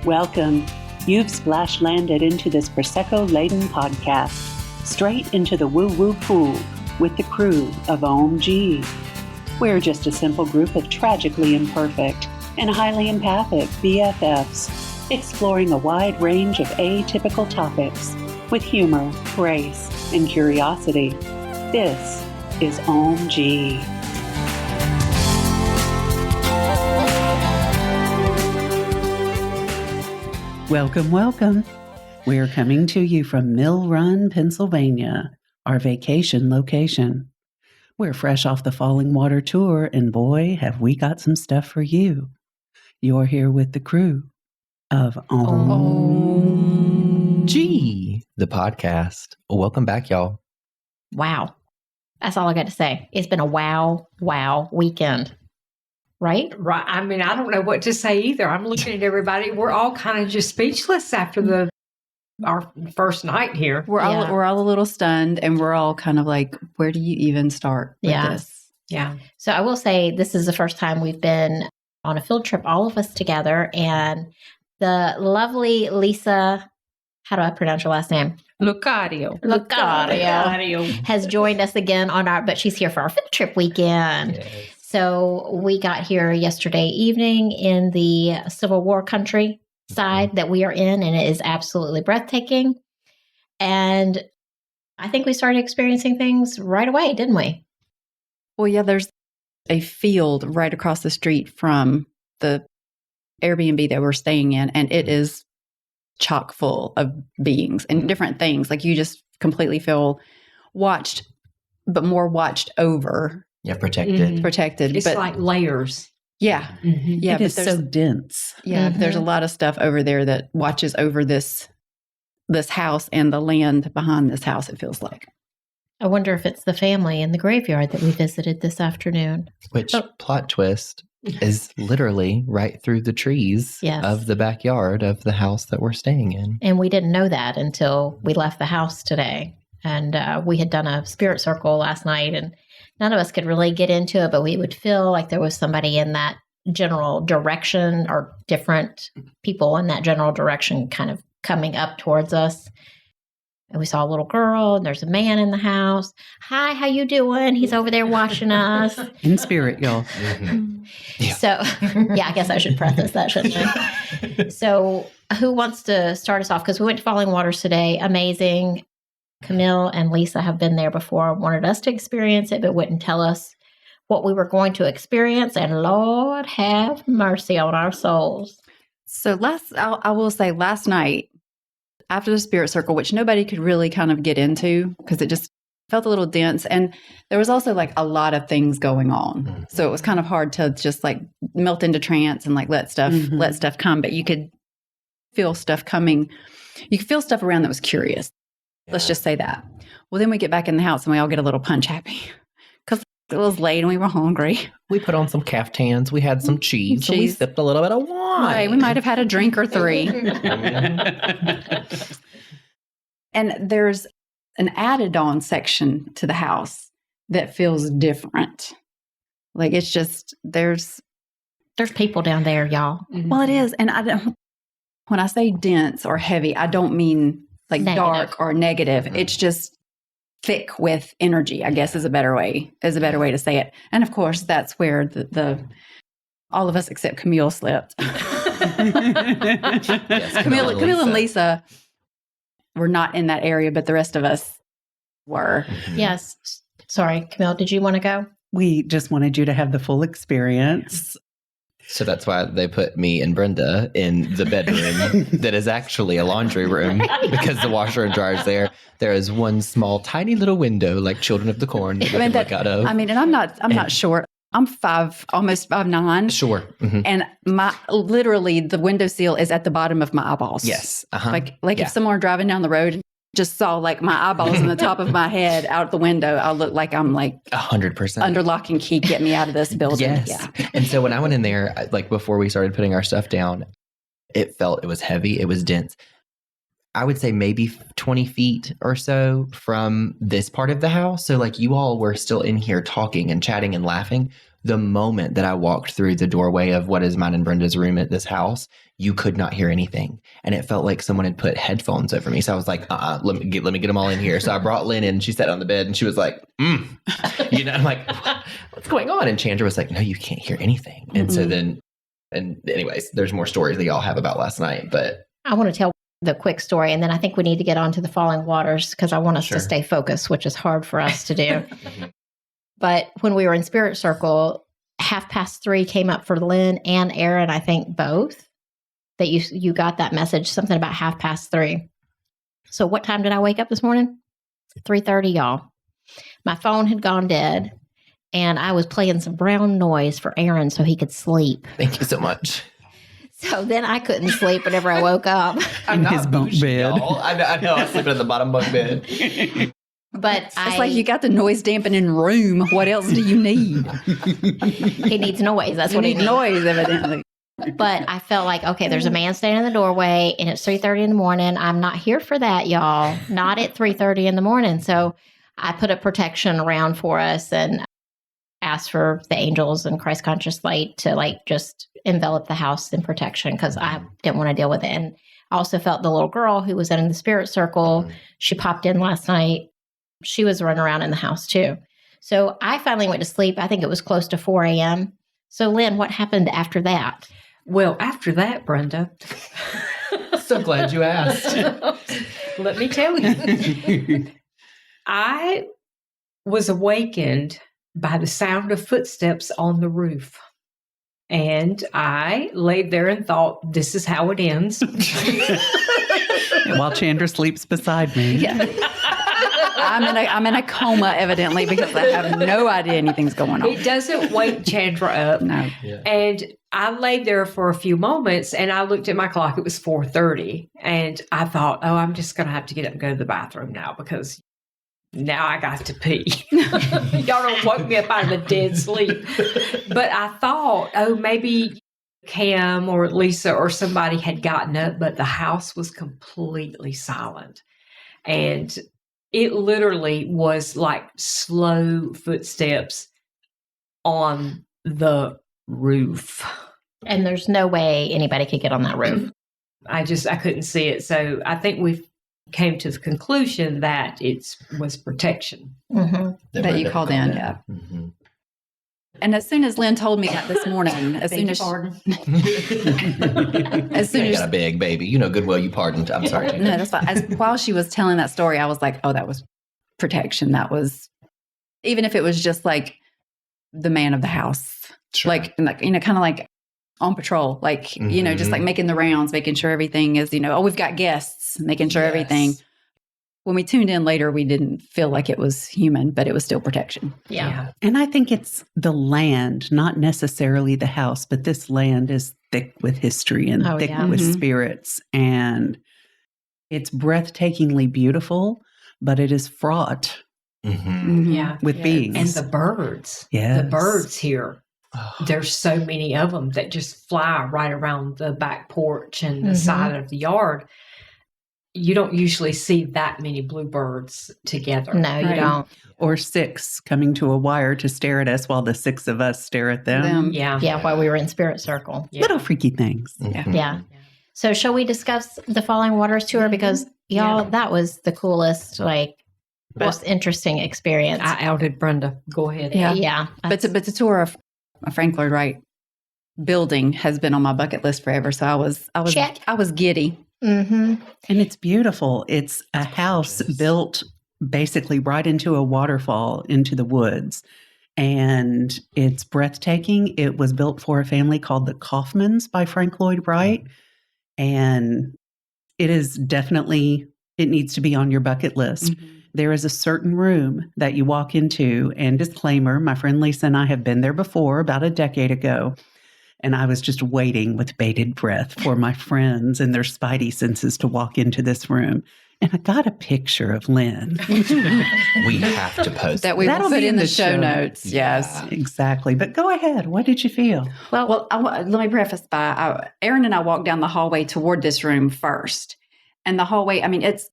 Welcome. You've splash landed into this Prosecco-laden podcast, straight into the woo-woo pool with the crew of Ohm-g. We're just a simple group of tragically imperfect and highly empathic BFFs, exploring a wide range of atypical topics with humor, grace, and curiosity. This is Ohm-g. Welcome, welcome. We're coming to you from Mill Run, Pennsylvania, our vacation location. We're fresh off the Falling Water tour, and boy, have we got some stuff for you. You're here with the crew of Ohm-g, the podcast. Welcome back, y'all. Wow. That's all I got to say. It's been a wow weekend. Right? Right. I mean, I don't know what to say either. I'm looking at everybody. We're all kind of just speechless after our first night here. We're all a little stunned, and we're all kind of like, where do you even start with this? Yeah. So I will say this is the first time we've been on a field trip, all of us together, and the lovely Lisa, how do I pronounce your last name? Lucario has joined us again but she's here for our field trip weekend. Yes. So we got here yesterday evening in the Civil War country side that we are in, and it is absolutely breathtaking. And I think we started experiencing things right away, didn't we? Well, yeah, there's a field right across the street from the Airbnb that we're staying in, and it is chock full of beings and different things. Like you just completely feel watched, but more watched over. Yeah, protected. Protected. It's like layers. Yeah. Mm-hmm. Yeah. It is so dense. Yeah. Mm-hmm. There's a lot of stuff over there that watches over this house and the land behind this house, it feels like. I wonder if it's the family in the graveyard that we visited this afternoon. Which, plot twist, is literally right through the trees of the backyard of the house that we're staying in. And we didn't know that until we left the house today. And we had done a spirit circle last night, and none of us could really get into it, but we would feel like there was somebody in that general direction, or different people in that general direction kind of coming up towards us. And we saw a little girl, and there's a man in the house. Hi, how you doing? He's over there watching us. In spirit, y'all. Mm-hmm. Yeah. So, I guess I should preface that, shouldn't I? So, who wants to start us off? Because we went to Falling Waters today. Amazing. Camille and Lisa have been there before, wanted us to experience it, but wouldn't tell us what we were going to experience. And Lord have mercy on our souls. So I will say last night, after the spirit circle, which nobody could really kind of get into because it just felt a little dense. And there was also like a lot of things going on. Mm-hmm. So it was kind of hard to just like melt into trance and like let stuff come. But you could feel stuff coming. You could feel stuff around that was curious. Let's just say that. Well, then we get back in the house and we all get a little punch happy because it was late and we were hungry. We put on some caftans. We had some cheese. And we sipped a little bit of wine. Right, we might have had a drink or three. And there's an added on section to the house that feels different. Like it's just, there's people down there, y'all. Mm-hmm. Well, it is. And when I say dense or heavy, I don't mean like negative. Dark or negative. Mm-hmm. It's just thick with energy, I guess is a better way to say it. And of course, that's where the all of us except Camille slept. Yes, Camille and Lisa were not in that area, but the rest of us were. Mm-hmm. Yes. Sorry, Camille, did you want to go? We just wanted you to have the full experience. So that's why they put me and Brenda in the bedroom that is actually a laundry room because the washer and dryer is there. There is one small, tiny little window like Children of the Corn that we can look out of. I mean, and I'm not short. I'm almost 5'9". Sure. Mm-hmm. And literally the window sill is at the bottom of my eyeballs. Yes. Uh-huh. Like if someone were driving down the road and just saw like my eyeballs on the top of my head out the window, I'll look like I'm like 100% under lock and key, get me out of this building. Yes. Yeah. And so when I went in there, like before we started putting our stuff down, it was heavy. It was dense. I would say maybe 20 feet or so from this part of the house. So like you all were still in here talking and chatting and laughing. the moment that I walked through the doorway of what is mine and Brenda's room at this house, you could not hear anything. And it felt like someone had put headphones over me. So I was like, let me get them all in here. So I brought Lynn in and she sat on the bed and she was like, you know, I'm like, what's going on? And Chandra was like, no, you can't hear anything. And so then, and anyways, there's more stories that y'all have about last night, but I want to tell the quick story, and then I think we need to get on to the falling waters because I want us to stay focused, which is hard for us to do. But when we were in Spirit Circle, 3:30 came up for Lynn and Aaron, I think both, that you got that message, something about 3:30. So what time did I wake up this morning? 3:30, y'all. My phone had gone dead, and I was playing some brown noise for Aaron so he could sleep. thank you so much. So then I couldn't sleep whenever I woke up. I'm his bunk bed. I know. I was sleeping in the bottom bunk bed. But It's like you got the noise dampening room. What else do you need? he needs noise. That's You what he need needs. noise, evidently. But I felt like, okay, there's a man standing in the doorway and it's 3:30 in the morning. I'm not here for that, y'all. Not at 3:30 in the morning. So I put a protection around for us and asked for the angels and Christ conscious light to just envelop the house in protection because I didn't want to deal with it. And I also felt the little girl who was in the Spirit Circle. She popped in last night. She was running around in the house too. So I finally went to sleep. I think it was close to 4 a.m. So Lynn, what happened after that? Well, after that, Brenda, So glad you asked. let me tell you, I was awakened by the sound of footsteps on the roof. And I laid there and thought, this is how it ends. While Chandra sleeps beside me. Yeah. I'm in a coma, evidently, because I have no idea anything's going on. It doesn't wake Chandra up. No. Yeah. And I laid there for a few moments and I looked at my clock. It was 4:30. And I thought, oh, I'm just going to have to get up and go to the bathroom now because now I got to pee. Y'all don't woke me up out of a dead sleep. But I thought, oh, maybe Cam or Lisa or somebody had gotten up, but the house was completely silent. And it literally was like slow footsteps on the roof. And there's no way anybody could get on that roof. I couldn't see it. So I think we came to the conclusion that it was protection. Mm-hmm. That you called in, yeah. Mm-hmm. And as soon as Lynn told me that this morning, as soon as I got a big baby. You know good well you pardoned. I'm sorry. no, that's fine. While she was telling that story, I was like, oh, that was protection. That was, even if it was just like the man of the house, like kind of like on patrol, like, just like making the rounds, making sure everything is, oh, we've got guests, making sure everything. When we tuned in later, we didn't feel like it was human, but it was still protection. Yeah. And I think it's the land, not necessarily the house, but this land is thick with history and thick with spirits. And it's breathtakingly beautiful, but it is fraught Yeah. with beings. And the birds. Yes. The birds here. There's so many of them that just fly right around the back porch and the side of the yard. You don't usually see that many bluebirds together. No, you don't. Or 6 coming to a wire to stare at us while the 6 of us stare at them. Yeah. Yeah, while we were in Spirit Circle. Yeah. Little freaky things. Yeah. So shall we discuss the Falling Waters tour? Because y'all, that was the coolest, most interesting experience. I outed Brenda. Go ahead. Yeah. Yeah. But the tour of Frank Lloyd Wright building has been on my bucket list forever. So I was giddy. Mm-hmm. And it's beautiful. It's a house built basically right into a waterfall into the woods. And it's breathtaking. It was built for a family called the Kaufmanns by Frank Lloyd Wright. And it is definitely, it needs to be on your bucket list. There is a certain room that you walk into, and disclaimer, my friend Lisa and I have been there before about a decade ago. And I was just waiting with bated breath for my friends and their spidey senses to walk into this room. And I got a picture of Lynn. We have to post That we will That'll put be in the show notes. Yes. Yeah. Exactly. But go ahead. What did you feel? Well, let me preface by Aaron and I walked down the hallway toward this room first. And the hallway, it's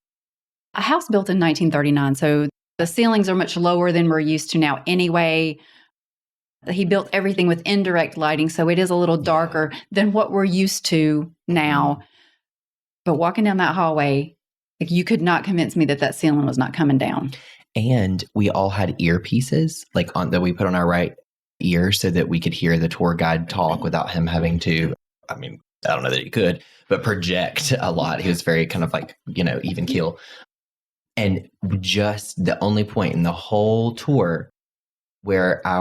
a house built in 1939. So the ceilings are much lower than we're used to now anyway. He built everything with indirect lighting, so it is a little darker than what we're used to now. But walking down that hallway, like, you could not convince me that ceiling was not coming down. And we all had earpieces like that we put on our right ear so that we could hear the tour guide talk without him having to, I mean, I don't know that he could, but project a lot. He was very kind of like, even keel. And just the only point in the whole tour where I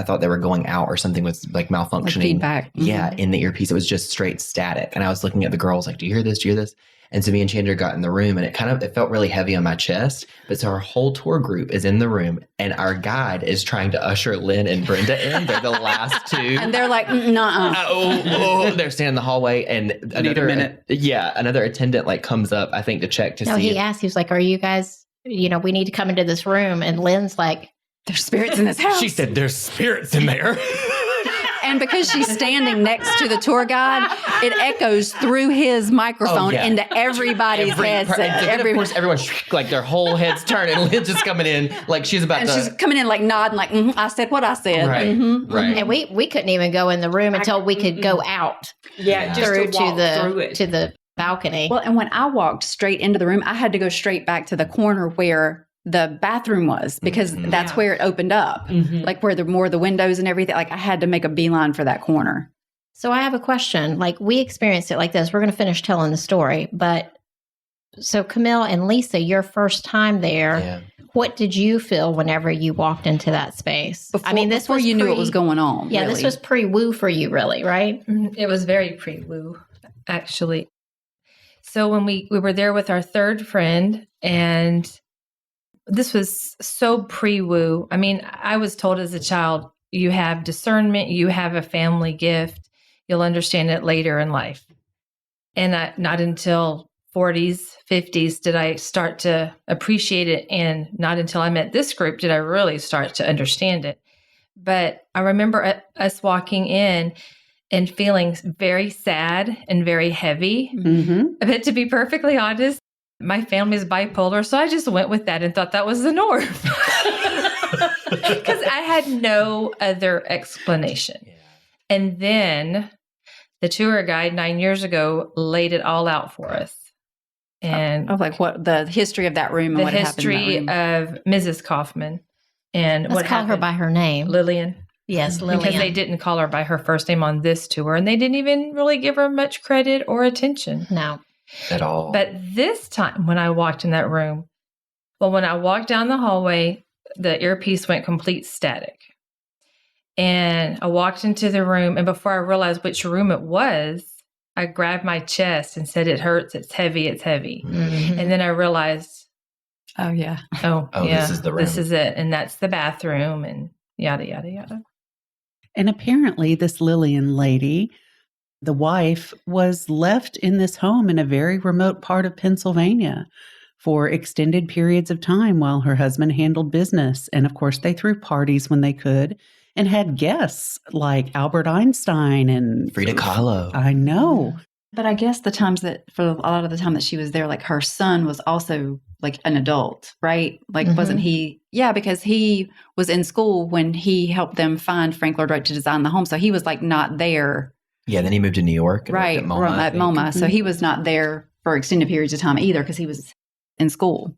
thought they were going out or something was like malfunctioning. Like feedback. Yeah, in the earpiece, it was just straight static. And I was looking at the girls like, do you hear this? Do you hear this? And so me and Chandra got in the room, and it felt really heavy on my chest. But so our whole tour group is in the room, and our guide is trying to usher Lynn and Brenda in. They're the last two. And they're like, nuh-uh. They're standing in the hallway, and Another minute. Yeah, another attendant like comes up, I think, to check to see. No, he asked, he was like, are you guys, we need to come into this room. And Lynn's like, there's spirits in this house. She said, there's spirits in there. And because she's standing next to the tour guide, it echoes through his microphone into everybody's headset. And of course, everyone's like their whole heads turn, and Lynn's just coming in like she's about she's coming in like nodding, like, I said what I said. Right, right. And we couldn't even go in the room until we could go out. Yeah, just through to walk through it. to the balcony. Well, and when I walked straight into the room, I had to go straight back to the corner where the bathroom was, because that's where it opened up, like where more of the windows and everything. Like, I had to make a beeline for that corner. So I have a question. Like, we experienced it like this. We're going to finish telling the story. But so Camille and Lisa, your first time there, what did you feel whenever you walked into that space? Before you knew what was going on. Yeah, really. This was pre-woo for you, really, right? It was very pre-woo, actually. So when we were there with our third friend, and this was so pre-woo. I mean, I was told as a child, you have discernment, you have a family gift, you'll understand it later in life. And not until 40s, 50s did I start to appreciate it. And not until I met this group did I really start to understand it. But I remember us walking in and feeling very sad and very heavy. But to be perfectly honest, my family's bipolar, so I just went with that and thought that was the norm. Because I had no other explanation. And then the tour guide 9 years ago laid it all out for us. And of like what the history of that room and what happened in that room. Of Mrs. Kaufmann. And Let's call her by her name. Lillian. Yes, Lillian. Because they didn't call her by her first name on this tour, and they didn't even really give her much credit or attention. No. At all. But this time when I walked in that room, when I walked down the hallway, the earpiece went complete static. And I walked into the room, and before I realized which room it was, I grabbed my chest and said, it hurts, it's heavy, it's heavy. And then I realized, oh, yeah, this is the room. This is it. And that's the bathroom, and yada, yada, yada. And apparently this Lillian lady, the wife, was left in this home in a very remote part of Pennsylvania for extended periods of time while her husband handled business. And of course, they threw parties when they could and had guests like Albert Einstein and Frida Kahlo. I know. But I guess the times that, for a lot of the time that she was there, like her son was also like an adult, right? Like, wasn't he? Yeah, because he was in school when he helped them find Frank Lloyd Wright to design the home. So he was like not there. Yeah, then he moved to New York. And right, at MoMA, at MoMA. So he was not there for extended periods of time either because he was in school.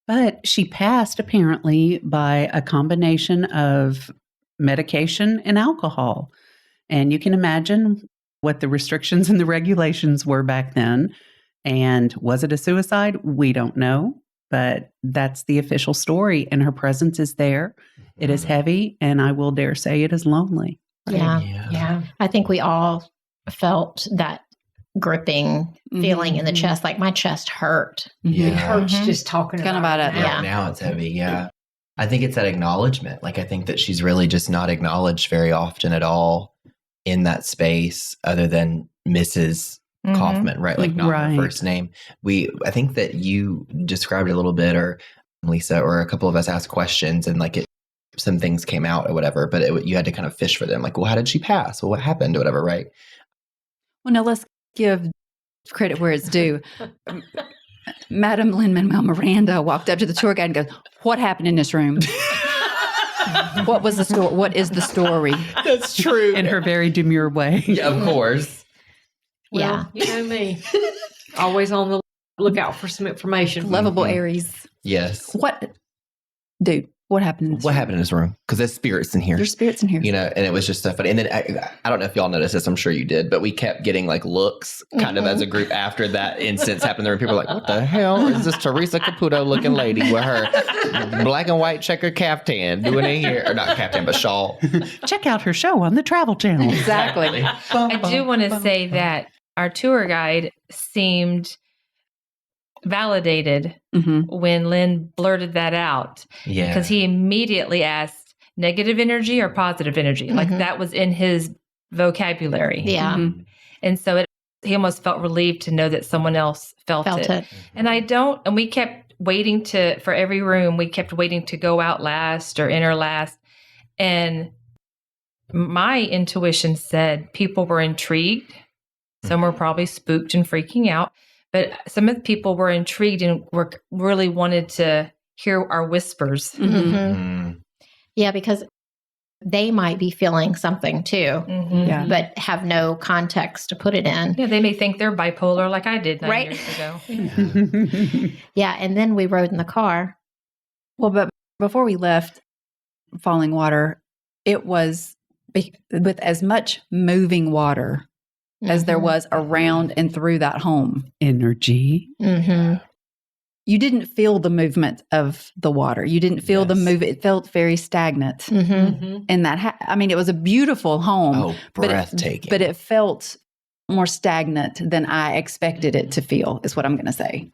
But she passed apparently by a combination of medication and alcohol. And you can imagine what the restrictions and the regulations were back then. And was it a suicide? We don't know. But that's the official story. And her presence is there. It is heavy. And I will dare say it is lonely. Yeah. I think we all felt that gripping feeling in the chest. Like my chest hurt. It hurts just talking about it. Yeah. Now it's heavy. Yeah. I think it's that acknowledgement. Like, I think that she's really just not acknowledged very often at all in that space other than Mrs. Kaufmann, right? Like not her first name. I think that you described it a little bit, or Lisa, or a couple of us asked questions, and like some things came out or whatever, but you had to kind of fish for them. Like, well, how did she pass? Well, what happened or whatever, right? Well, now let's give credit where it's due. Madam Lin-Manuel Miranda walked up to the tour guide and goes, what happened in this room? What was the story? What is the story? That's true. In her very demure way. Yeah, of course. Yeah. You know me. Always on the lookout for some information. Lovable Aries. Yes. What, dude? What happened? In this What room? happened in this room? Because there's spirits in here. There's spirits in here. You know, and it was just so funny. And then I don't know if y'all noticed this. I'm sure you did, but we kept getting like looks kind of as a group after that instance happened. There were people like, what the hell is this Teresa Caputo looking lady with her black and white checkered caftan doing it here? Or not caftan, but shawl. Check out her show on the Travel Channel. Exactly. I do want to say that our tour guide seemed validated when Lynn blurted that out. Yeah. Because he immediately asked negative energy or positive energy. Like that was in his vocabulary. Yeah. And so he almost felt relieved to know that someone else felt it. And and we kept waiting for every room, we kept waiting to go out last or enter last. And my intuition said people were intrigued. Some were probably spooked and freaking out. But some of the people were intrigued and really wanted to hear our whispers. Yeah, because they might be feeling something too, Yeah. but have no context to put it in. Yeah, they may think they're bipolar like I did 9 Right. years ago. Yeah, and then we rode in the car. Well, but before we left Falling Water, it was with as much moving water as there was around and through that home. Energy. You didn't feel the movement of the water. You didn't feel the move. It felt very stagnant. And that, I mean, it was a beautiful home. Oh, breathtaking. But it felt more stagnant than I expected it to feel, is what I'm going to say.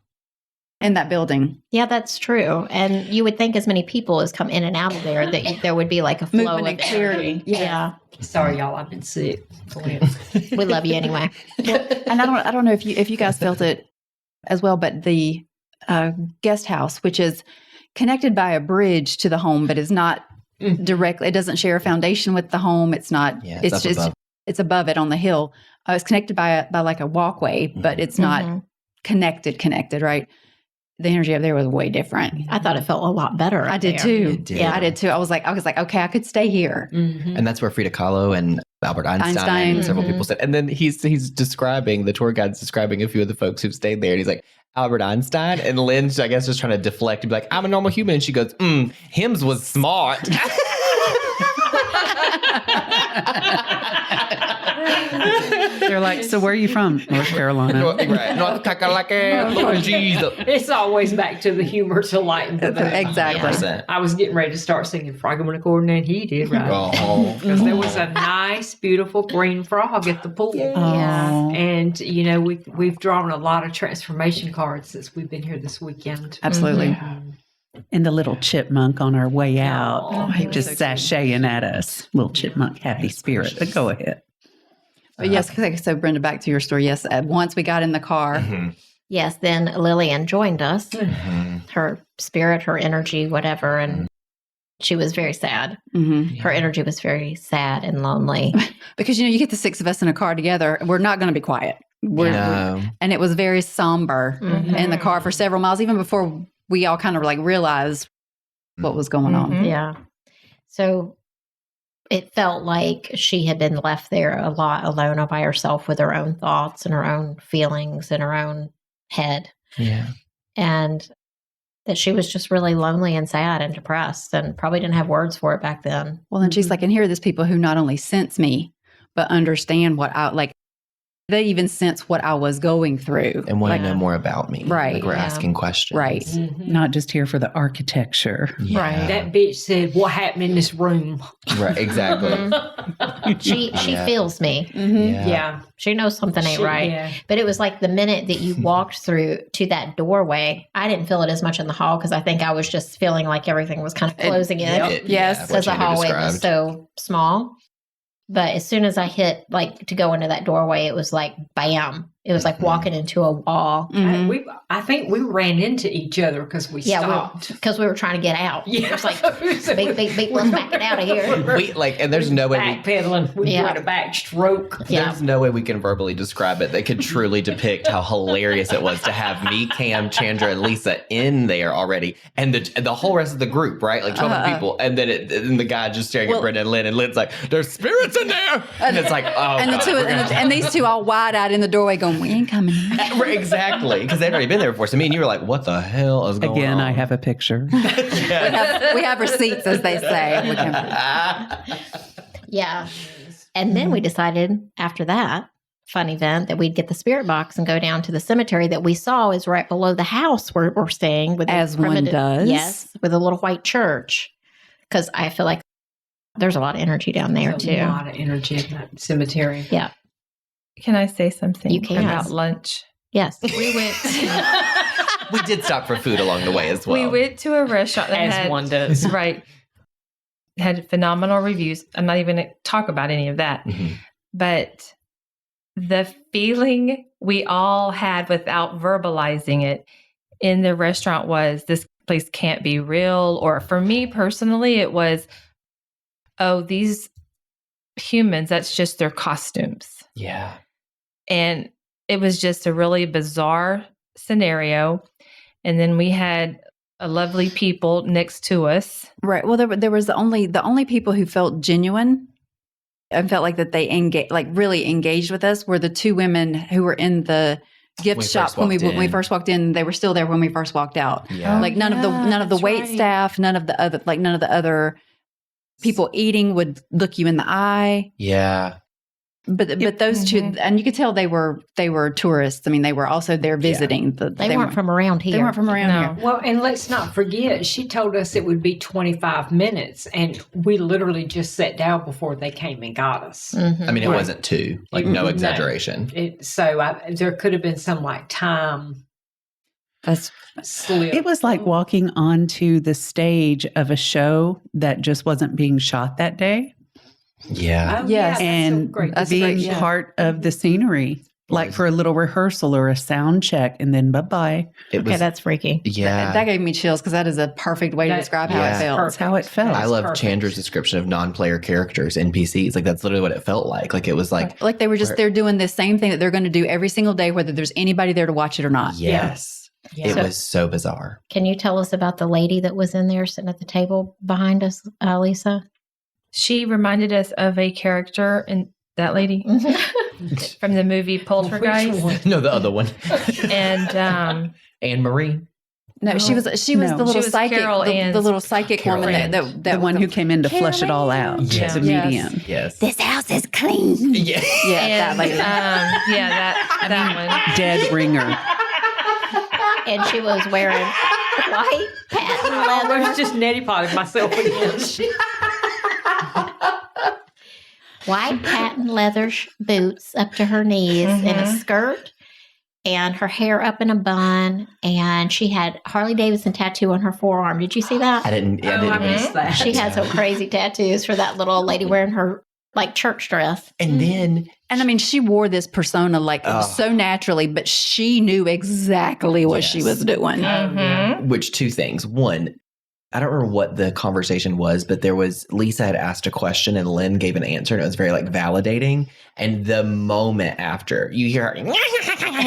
In that building. Yeah, that's true. And you would think as many people as come in and out of there that there would be like a flow Movement of and clarity. energy. Yeah. Sorry, y'all. I've been sick. We love you anyway. And I don't know if you guys felt it as well, but the guest house, which is connected by a bridge to the home, but is not directly. It doesn't share a foundation with the home. It's not. Yeah, it's just above. It's above it on the hill. It's connected by like a walkway, but it's not connected. Right. The energy up there was way different. I thought it felt a lot better. I did there. too. It did. Yeah, I did too. I was like, okay, I could stay here. And that's where Frida Kahlo and Albert Einstein and several people said. And then he's describing, the tour guide's describing a few of the folks who've stayed there. And he's like, Albert Einstein? And Lynn's, I guess, just trying to deflect and be like, I'm a normal human. And she goes, Hims was smart. They're like, so where are you from? North Carolina. Right. North Carolina. Lord Jesus. It's always back to the humor to lighten the mood. Exactly. 100%. I was getting ready to start singing Frog on accord, and he did, right? Oh. Because there was a nice, beautiful green frog at the pool. Oh. And, you know, we've drawn a lot of transformation cards since we've been here this weekend. Absolutely. And the little chipmunk on our way out, Oh, he was just so cute. sashaying at us. Little chipmunk, happy spirit. But go ahead. But yes, so Brenda, back to your story. Yes, once we got in the car, Yes, then Lillian joined us. Her spirit, her energy, whatever, and she was very sad. Her energy was very sad and lonely. because you get the six of us in a car together, we're not going to be quiet. And it was very somber in the car for several miles, even before we all kind of like realized what was going on. Yeah. So it felt like she had been left there a lot alone all by herself with her own thoughts and her own feelings in her own head. Yeah. And that she was just really lonely and sad and depressed and probably didn't have words for it back then. Well, and she's like, and here are these people who not only sense me, but understand what I like. They even sense what I was going through. And want like, to know more about me. Right. Like we're Yeah. asking questions. Right. Not just here for the architecture. Yeah. Right. That bitch said, what happened in this room? Right. Exactly. She Yeah. feels me. Yeah. She knows something ain't She- right. yeah. But it was like the minute that you walked through to that doorway, I didn't feel it as much in the hall because I think I was just feeling like everything was kind of closing in. Yes. Yes. Because the hallway was so small. But as soon as I hit, like, to go into that doorway, it was like, bam. It was like walking into a wall. I think we ran into each other because we stopped. Because we were trying to get out. Yeah. It was like, beep, let's back it out of here. We and there's no way backpedaling. We were in a backstroke. There's no way we can verbally describe it that could truly depict how hilarious it was to have me, Cam, Chandra, and Lisa in there already, and the whole rest of the group, right? Like 12 people, and then and the guy just staring at Brenda and Lynn, and Lynn's like, "There's spirits in there," and it's like, oh, and and these two all wide eyed in the doorway, going, "We ain't coming." Exactly, because they'd already been there before. So me and you were like, "What the hell is going on?" Again, I have a picture. We have receipts, as they say. Yeah. And then we decided after that fun event that we'd get the spirit box and go down to the cemetery that we saw is right below the house where we're staying. With As one does. Yes, with a little white church. Because I feel like there's a lot of energy down there, too. A lot of energy in that cemetery. Yeah. Can I say something You can. about lunch? Yes. We went. We did stop for food along the way as well. We went to a restaurant that As one does. Right. Had phenomenal reviews. I'm not even going to talk about any of that. Mhm. But the feeling we all had without verbalizing it in the restaurant was this place can't be real. Or for me personally, it was, oh, these humans, that's just their costumes. Yeah. And it was just a really bizarre scenario. And then we had a lovely people next to us. Right. Well, there was the only people who felt genuine and felt like that they really engaged with us were the two women who were in the gift shop when we first walked in. They were still there when we first walked out. Yeah. Like none of the wait staff, none of the other people eating would look you in the eye. Yeah. But those two, and you could tell they were tourists. I mean, they were also there visiting. They weren't from around here. They weren't from around here. Well, and let's not forget, she told us it would be 25 minutes, and we literally just sat down before they came and got us. Mhm. I mean, it wasn't two. Like, no exaggeration. There could have been some time That's slip. It was like walking onto the stage of a show that just wasn't being shot that day. Yeah. Oh, Yes. that's And so great. That's being great, yeah. part of the scenery, like for a little rehearsal or a sound check, and then bye-bye. It Okay, was, that's freaky. yeah. that gave me chills because that is a perfect way to describe how it Yeah. felt. That's how it felt. I love perfect. Chandra's description of non-player characters, NPCs. Like, that's literally what it felt like. Like, it was like, Like they were just they're doing the same thing that they're going to do every single day, whether there's anybody there to watch it or not. yes. Yeah. It was so bizarre. Can you tell us about the lady that was in there sitting at the table behind us, Lisa? She reminded us of a character in that lady from the movie Poltergeist. Which one? No, the other one. And Anne Marie. No, she was the She little was psychic, Carol the Ann's little psychic Carol woman Ann. that The one who came in to flush it all out. Yes. The Yes. medium. Yes. this house is clean. Yeah. Yeah, that lady. that one. Dead ringer. And she was wearing white patent I leather. was just neti potting myself again. White patent leather boots up to her knees and a skirt and her hair up in a bun. And she had Harley Davidson tattoo on her forearm. Did you see that? I didn't. I missed that. She had some crazy tattoos for that little lady wearing her like church dress. And then And I mean, she wore this persona like Oh. so naturally, but she knew exactly what she Yes. was doing. Mhm. which two things. One, I don't remember what the conversation was, but there was Lisa had asked a question and Lynn gave an answer, and it was very like validating. And the moment after you hear her,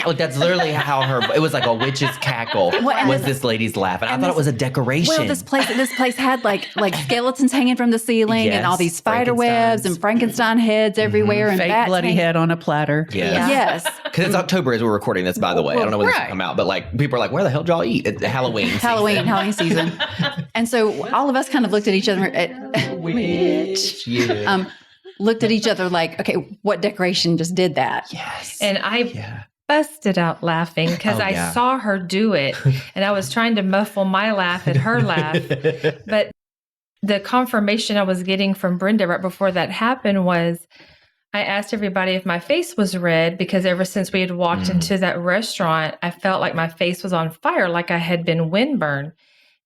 like that's literally how it was like a witch's cackle Well, was this lady's laugh, and I thought it was a decoration. Well, this place had like skeletons hanging from the ceiling and all Yes, these spider webs and Frankenstein heads everywhere and Fake bats bloody hanging- head on a platter. Yes. Yes. Because it's October as we're recording this, by the way. I don't know when this will Right. come out, but like people are like, where the hell did y'all eat? It's Halloween. Halloween season. And so all of us kind of looked at each other Witch. Yeah. looked at each other like, okay, what decoration just did that? Yes. And I yeah. busted out laughing because Oh, I yeah. saw her do it. And I was trying to muffle my laugh at her laugh. But the confirmation I was getting from Brenda right before that happened was I asked everybody if my face was red because ever since we had walked into that restaurant, I felt like my face was on fire, like I had been windburned.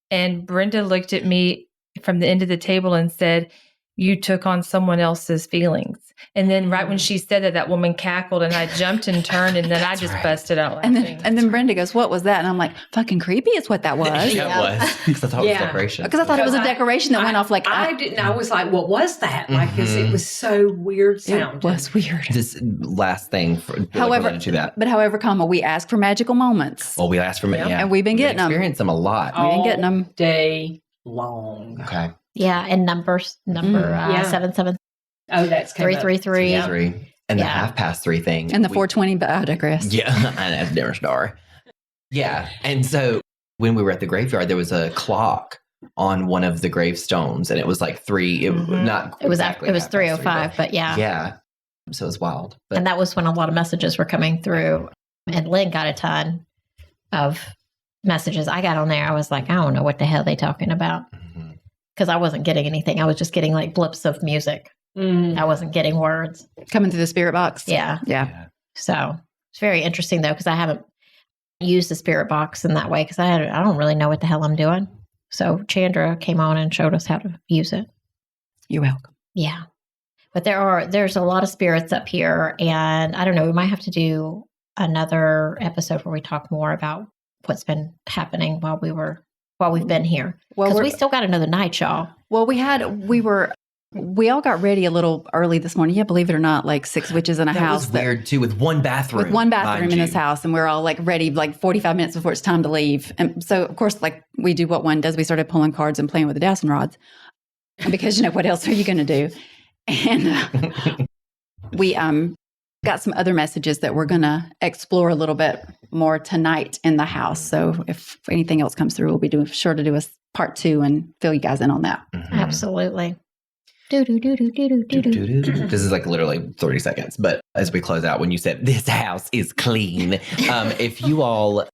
And Brenda looked at me from the end of the table and said, you took on someone else's feelings. And then right when she said that woman cackled and I jumped and turned and then I just busted out laughing. And then Brenda goes, "What was that?" And I'm like, "Fucking creepy is what that was." Yeah, it was. Because I thought it was decoration. Because I thought it was a decoration that went off like I didn't. I was like, "What was that?" Like, because it was so weird sounding. It was weird. This last thing, related to that. But however, we ask for magical moments. Well, we asked for yeah. And we've been getting them. Experienced them a lot. We've been getting them day long. Okay. Yeah, and number 77. Oh, that's 333. Yeah. 3 and the 3:30 thing. And the 420, but I digress. Yeah, and that's dinner star. Yeah. And so when we were at the graveyard, there was a clock on one of the gravestones, and it was like 3. It was 3:05, but yeah. Yeah. So it was wild. But, and that was when a lot of messages were coming through. And Lynn got a ton of messages. I got on there. I was like, I don't know what the hell they talking about. Because I wasn't getting anything. I was just getting like blips of music. I wasn't getting words. Coming through the spirit box. Yeah. So it's very interesting though, because I haven't used the spirit box in that way because I don't really know what the hell I'm doing. So Chandra came on and showed us how to use it. You're welcome. Yeah. But there's a lot of spirits up here, and I don't know, we might have to do another episode where we talk more about what's been happening while we've been here. Because we still got another night, y'all. Well, we all got ready a little early this morning. Yeah, believe it or not, like 6 witches in a house. Was weird too, with one bathroom. With one bathroom in this house, and we're all like ready like 45 minutes before it's time to leave. And so, of course, like we do what one does, we started pulling cards and playing with the dowsing rods. Because what else are you going to do? And we got some other messages that we're going to explore a little bit more tonight in the house. So if anything else comes through, we'll be sure to do a part 2 and fill you guys in on that. Absolutely. This is like literally 30 seconds. But as we close out, when you said this house is clean, if you all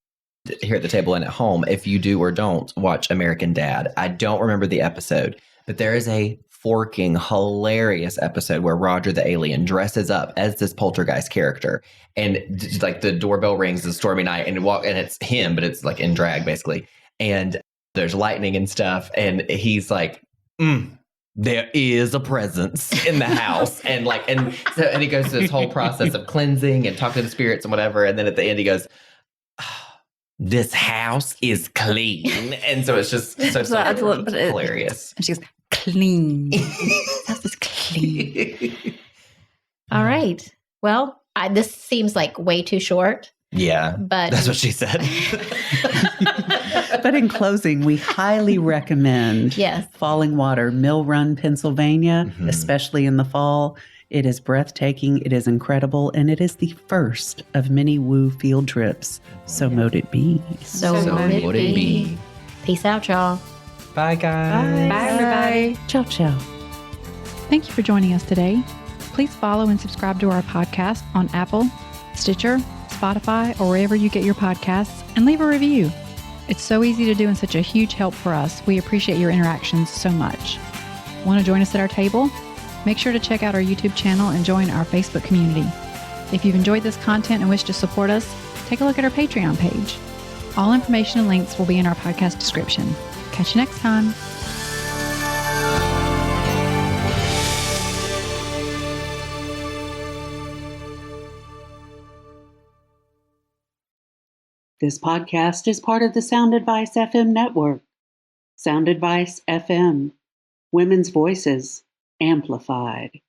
here at the table and at home, if you do or don't watch American Dad, I don't remember the episode, but there is a forking hilarious episode where Roger the alien dresses up as this poltergeist character, and like the doorbell rings, it's stormy night, and it's him, but it's like in drag basically, and there's lightning and stuff, and he's like, there is a presence in the house, and he goes through this whole process of cleansing and talking to the spirits and whatever, and then at the end he goes, this house is clean, and so it's just so hilarious. And she goes, clean. This house is clean. All right. Well, this seems like way too short. Yeah, but that's what she said. But in closing, we highly recommend Falling Water, Mill Run, Pennsylvania, especially in the fall. It is breathtaking, it is incredible, and it is the first of many woo field trips. So mote it be. So mote it be. Peace out, y'all. Bye, guys. Bye, everybody. Ciao, ciao. Thank you for joining us today. Please follow and subscribe to our podcast on Apple, Stitcher, Spotify, or wherever you get your podcasts, and leave a review. It's so easy to do and such a huge help for us. We appreciate your interactions so much. Want to join us at our table? Make sure to check out our YouTube channel and join our Facebook community. If you've enjoyed this content and wish to support us, take a look at our Patreon page. All information and links will be in our podcast description. Catch you next time. This podcast is part of the Sound Advice FM network. Sound Advice FM. Women's voices amplified.